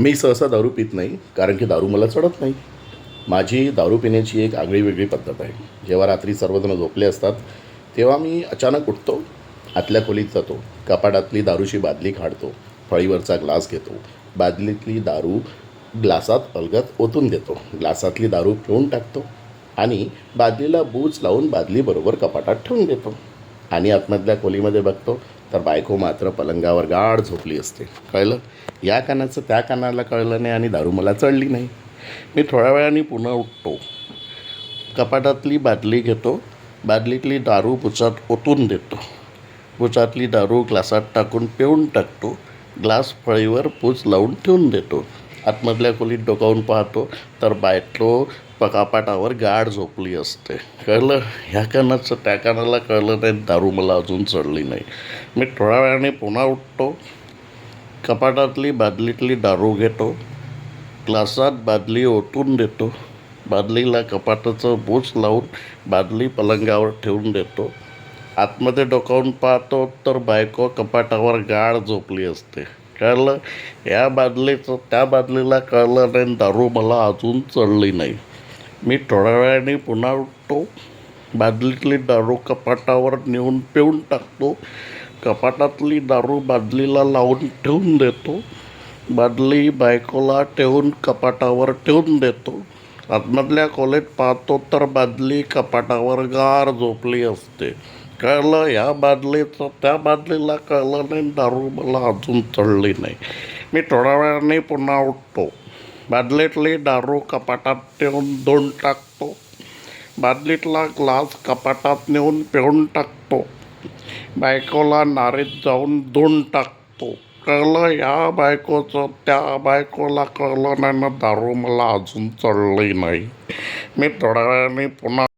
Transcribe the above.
मी सहसा दारू पित नाही, कारण की दारू मला चढत नाही. माझी दारू पिण्याची एक आगळीवेगळी पद्धत आहे. जेव्हा रात्री सर्वजण झोपले असतात, तेव्हा मी अचानक उठतो, आतल्या खोलीत जातो, कपाटातली दारूची बादली काढतो, फळीवरचा ग्लास घेतो, बादलीतली दारू ग्लासात अलगद ओतून देतो, ग्लासातली दारू पिऊन टाकतो आणि बादलीला बूच लावून बादलीबरोबर कपाटात ठेवून देतो. आणि आतमधल्या खोलीमध्ये बघतो तर बायको मात्र पलंगावर गाढ झोपली असते. कळलं? या कानाचं त्या कानाला कळलं नाही आणि दारू मला चढली नाही. मी थोड्या वेळाने पुन्हा उठतो, कपाटातली बादली घेतो, बादलीतली दारू बुचात ओतून देतो, बुचातली दारू ग्लासात टाकून पिऊन टाकतो, ग्लास फळीवर पूच लावून ठेवून देतो. आतमधल्या खोलीत डोकावून पाहतो तर बायको कपाटावर गाढ झोपली असते. कळलं? ह्या कानाचं त्या कानाला कळलं नाही, दारू मला अजून चढली नाही. मी थोड्या वेळाने पुन्हा उठतो, कपाटातली बादलीतली दारू घेतो, ग्लासात बादली ओतून देतो, बादलीला कपाटाचं बूच लावून बादली पलंगावर ठेवून देतो. आतमध्ये डोकावून पाहतो तर बायको कपाटावर गाढ झोपली असते. कळलं? या बादलीचं त्या बादलीला कळलं नाही, दारू मला अजून चढली नाही. मी थोड्या वेळाने पुन्हा उठतो, बादलीतली दारू कपाटावर नेऊन पिऊन टाकतो, कपाटातली दारू बादलीला लावून ठेवून देतो, बादली बायकोला ठेवून कपाटावर ठेवून देतो. आतमधल्या खोलीत पाहतो तर बादली कपाटावर गार झोपली असते. कळलं? या बादलीचं त्या बादलीला कळलं नाही, दारू मला अजून चढली नाही. मी थोड्या वेळाने पुन्हा उठतो, बादलीतली दारू कपाटात ठेवून धुवून टाकतो, बादलीतला ग्लास कपाटात नेऊन पिऊन टाकतो, बायकोला नारीत जाऊन धुवून टाकतो. कळलं? या बायकोचं त्या बायकोला कळलं नाही ना, दारू मला अजून चढली नाही. मी थोड्या वेळाने पुन्हा